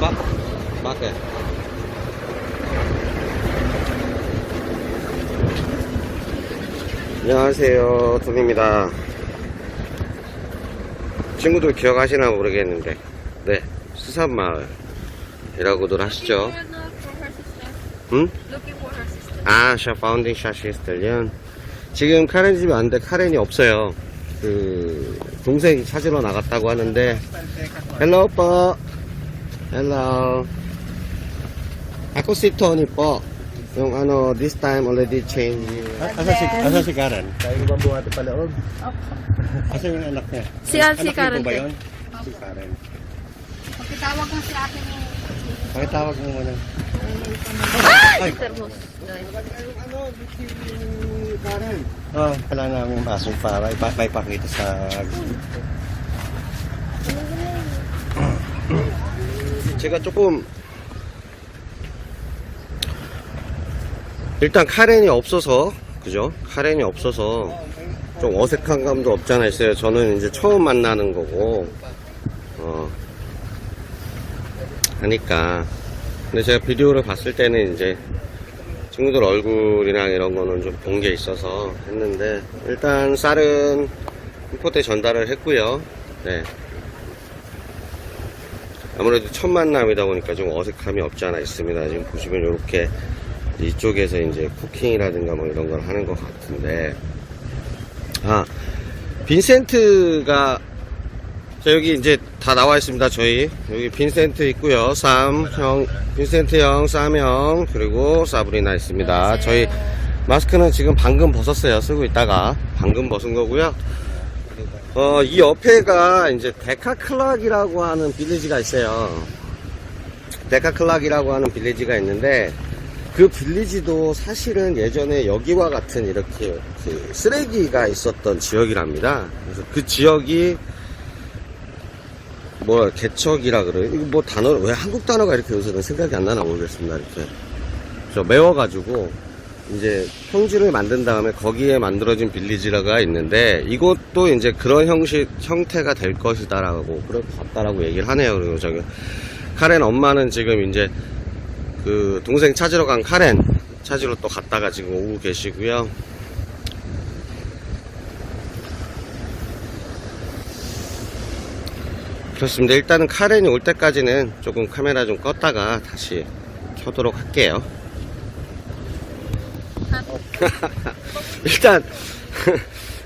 Bakit? 안녕하세요, 톰입니다. 친구들 기억하시나 모르겠는데, 네, 수산마을이라고들 하시죠. 응? 아, 샤 파운딩 샤 시스터. 지금 카렌 집에 왔는데 카렌이 없어요. 그 동생 찾으러 나갔다고 하는데. 헬로 오빠. 헬로. Ako si Tony po. Yung ano, this time already changed. Asa si Karen? Kaya ko ba buhati pa loob? Asa yung anak niya? Si Karen. Ba yun? Si Karen. Pakitawag mo si akin yung... Pakitawag mo muna. Ay! Termos. Ano, si Karen? Oh, kailangan namin masok para ipakita sa... 제가 조금 일단 카렌이 없어서, 그죠? 카렌이 없어서 좀 어색한 감도 없잖아 있어요. 저는 이제 처음 만나는 거고, 하니까. 근데 제가 비디오를 봤을 때는 이제 친구들 얼굴이랑 이런 거는 좀 본 게 있어서 했는데, 일단 쌀은 import에 전달을 했고요. 네. 아무래도 첫 만남이다 보니까 좀 어색함이 없지 않아 있습니다. 지금 보시면 이렇게 이쪽에서 이제 쿠킹이라든가 뭐 이런 걸 하는 것 같은데, 아, 빈센트가, 자, 여기 이제 다 나와 있습니다. 저희 여기 빈센트 있고요. 빈센트 형, 쌈 형, 그리고 사브리나 있습니다. 저희 마스크는 지금 방금 벗었어요. 쓰고 있다가 방금 벗은 거고요. 이 옆에가 이제 데카클락이라고 하는 빌리지가 있어요. 데카클락이라고 하는 빌리지가 있는데, 그 빌리지도 사실은 예전에 여기와 같은 이렇게 그 쓰레기가 있었던 지역이랍니다. 그래서 그 지역이 뭐 개척이라 그래요. 이거 뭐 단어, 왜 한국 단어가 이렇게 요새는 생각이 안 나나 모르겠습니다. 이렇게 저 메워가지고 이제 평지를 만든 다음에 거기에 만들어진 빌리지가 있는데, 이것도 이제 그런 형태가 될 것이다라고, 그럴 것 같다라고 얘기를 하네요. 그리고 저기 카렌 엄마는 지금 이제 그 동생 찾으러 간 카렌 찾으러 또 갔다가 지금 오고 계시고요. 그렇습니다. 일단은 카렌이 올 때까지는 조금 카메라 좀 껐다가 다시 켜도록 할게요.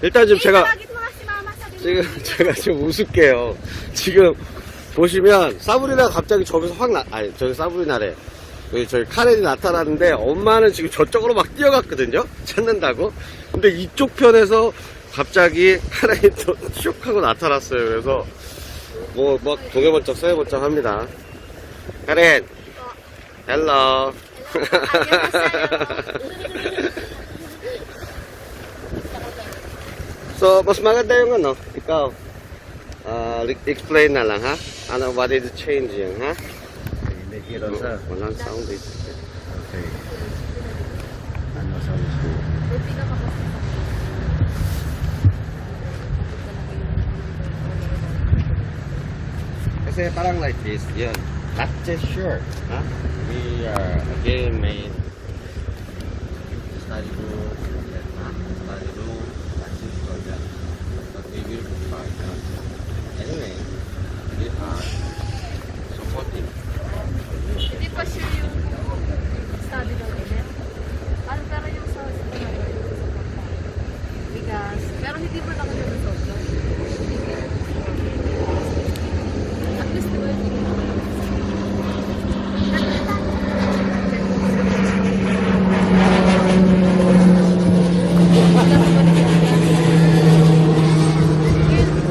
일단 좀 제가 좀 웃을게요. 지금 보시면 사브리나 갑자기 저기서 저기 사브리나래. 저희 카렌이 나타나는데, 엄마는 지금 저쪽으로 막 뛰어갔거든요. 찾는다고. 근데 이쪽 편에서 갑자기 카렌이 또 슉 하고 나타났어요. 그래서 뭐 동해번쩍 서해번쩍 합니다. 카렌, 헬로. So, mas maganda yung ano, ikaw. Explain na lang, ha? Ano, what is the change yun, ha? Walang sound dito. Okay. Ano sound ko? Kasi parang like this, yun. Not just sure, ha? We are again made study room, study room, practice project. But we will provide. Anyway, we are supporting. Hindi pa sure yung study daw ulit. Ano pero yung sa bigas. Pero hindi pa naman yung result. At least diba yung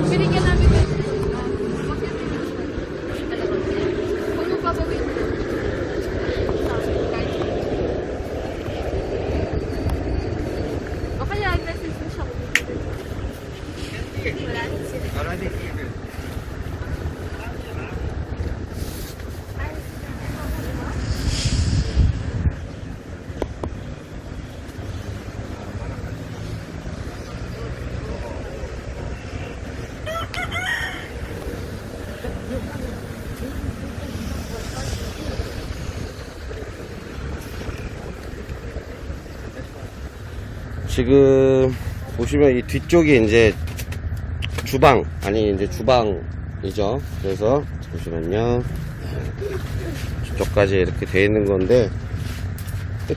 binigyan namin yung kung magpapawin o kaya message mo siya kung wala sila. Already given. 지금 보시면 이 뒤쪽이 이제 주방, 아니 이제 주방이죠. 그래서 보시면요, 저쪽까지 이렇게 돼 있는 건데,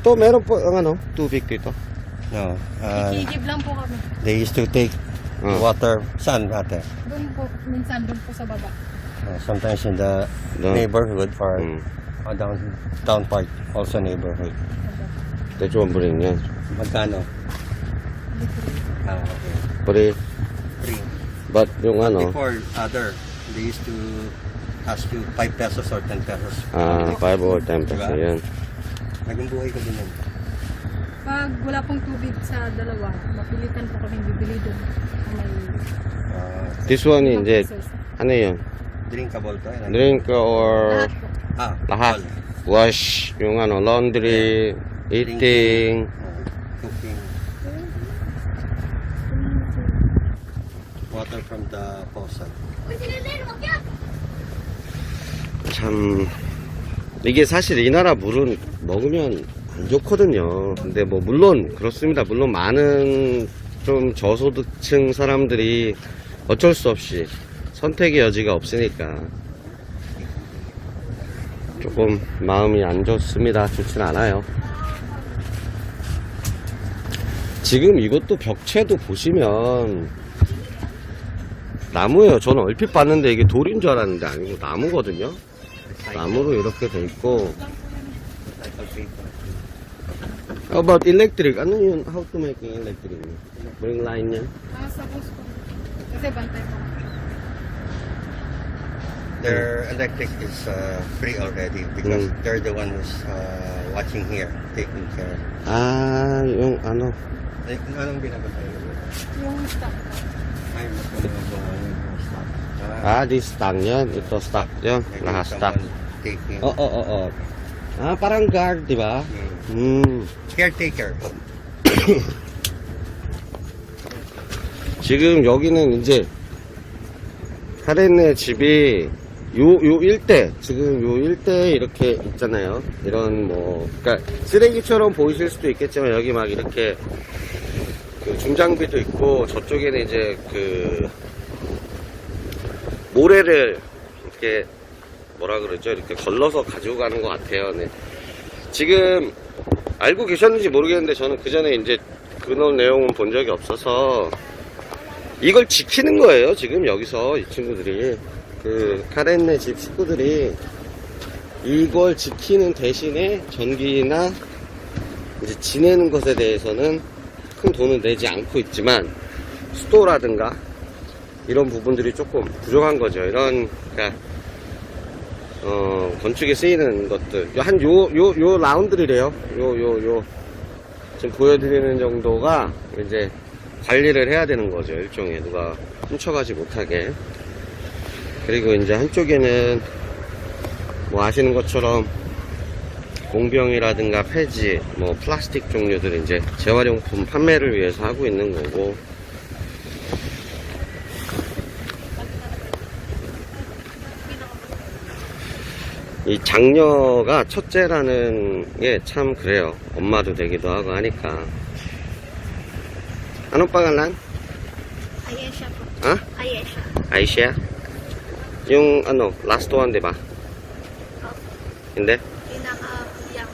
또 meron po ang ano, tubig dito. No. Ikigib lang po kami. They used to take water. Saan ate? Doon po, minsan doon po sa baba. Sometimes in the No. neighborhood or 음. down part, also neighborhood. 대조원 브링이야. Magkano? Okay. Free. Free. But yung ano, Before, they used to ask you 5 pesos or 10 pesos. 5 or 10 peso yan. Naging buhay ko din yan. Pag wala pong tubig sa dalawa, mapilitan po kami bibili doon. May This one 이제 pesos. ano yun? Drinkable to. Drink or Lahat. lahat. Wash, yung ano, laundry, eating. Cooking. Water from the faucet. 참 이게 사실 이 나라 물은 먹으면 안 좋거든요. 근데 뭐 물론 그렇습니다. 물론 많은 좀 저소득층 사람들이 어쩔 수 없이 선택의 여지가 없으니까 조금 마음이 안 좋습니다. 좋진 않아요. 지금 이것도 벽체도 보시면 나무예요. 저는 얼핏 봤는데 이게 돌인 줄 알았는데 아니고 나무거든요. 나무로 이렇게 돼 있고. How about electric? Ano yun? How to make electric? Bring line yan? Sa bus po. Kasi bantay po. Their electric is free already because they're the one who's watching here, taking care. Ah, yung ano. Anong binabantay mo? Yung stock. Ay, mas yung stock. This stock yan. Ito stock yan. Lahat stock. Taking. Oo. Parang guard, di ba? Caretaker. 지금 여기는 이제 카렌네 집이 요 일대, 지금 요 일대에 이렇게 있잖아요. 이런 그러니까 쓰레기처럼 보이실 수도 있겠지만 여기 막 이렇게 그 중장비도 있고 저쪽에는 이제 그 모래를 이렇게 뭐라 그러죠? 이렇게 걸러서 가지고 가는 것 같아요. 네. 지금 알고 계셨는지 모르겠는데 저는 그 전에 이제 그런 내용은 본 적이 없어서 이걸 지키는 거예요. 지금 여기서 이 친구들이 그 카렌네 집 식구들이 이걸 지키는 대신에 전기나 이제 지내는 것에 대해서는 큰 돈을 내지 않고 있지만 수도라든가 이런 부분들이 조금 부족한 거죠. 이런 그러니까 건축에 쓰이는 것들 한 요 라운드리래요. 요 지금 보여드리는 정도가 이제 관리를 해야 되는 거죠. 일종의 누가 훔쳐가지 못하게. 그리고 이제 한쪽에는 뭐 아시는 것처럼 공병이라든가 폐지, 뭐 플라스틱 종류들 이제 재활용품 판매를 위해서 하고 있는 거고. 이 장녀가 첫째라는 게 참 그래요. 엄마도 되기도 하고 하니까. Anong pangalan? Ayesha po. Ha? Ayesha. Aisha? Yung ano, last one, di ba? Hindi? Pinaka-young.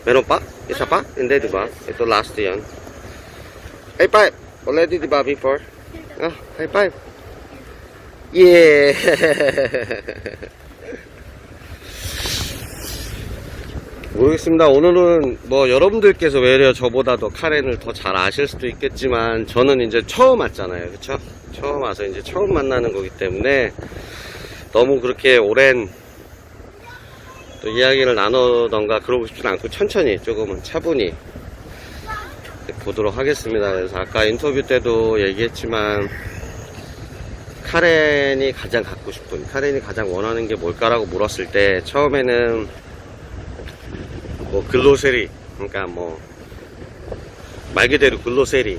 Meron pa? Isa pa? Hindi, di ba? Ito last yan. High five! Already, di ba, before? High five! Yeah! 모르겠습니다. 오늘은 뭐 여러분들께서 외려 저보다 더 카렌을 더 잘 아실 수도 있겠지만 저는 이제 처음 왔잖아요. 그쵸? 처음 와서 이제 처음 만나는 거기 때문에 너무 그렇게 오랜 또 이야기를 나누던가 그러고 싶진 않고 천천히 조금은 차분히 보도록 하겠습니다. 그래서 아까 인터뷰 때도 얘기했지만 카렌이 가장 갖고 싶은, 카렌이 가장 원하는 게 뭘까라고 물었을 때 처음에는 뭐 글로세리, 그러니까 뭐 말 그대로 글로세리,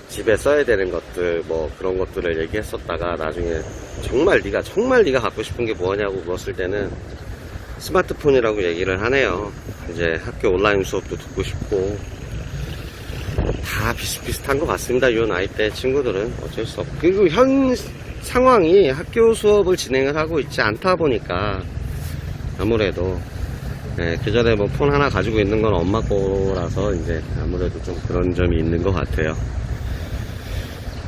집에 써야 되는 것들, 뭐 그런 것들을 얘기했었다가 나중에 정말 네가 갖고 싶은 게 뭐냐고 물었을 때는 스마트폰이라고 얘기를 하네요. 이제 학교 온라인 수업도 듣고 싶고 다 비슷비슷한 것 같습니다. 이 나이 대 친구들은 어쩔 수 없고. 그리고 현 상황이 학교 수업을 진행을 하고 있지 않다 보니까 아무래도 그 전에 뭐 폰 하나 가지고 있는 건 엄마 거라서 이제 아무래도 좀 그런 점이 있는 것 같아요.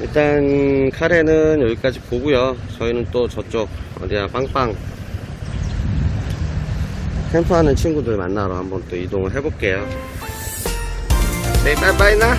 일단 카레는 여기까지 보고요. 저희는 또 저쪽 어디야 빵빵 캠프하는 친구들 만나러 한번 또 이동을 해볼게요. 네, 빠이빠이 나.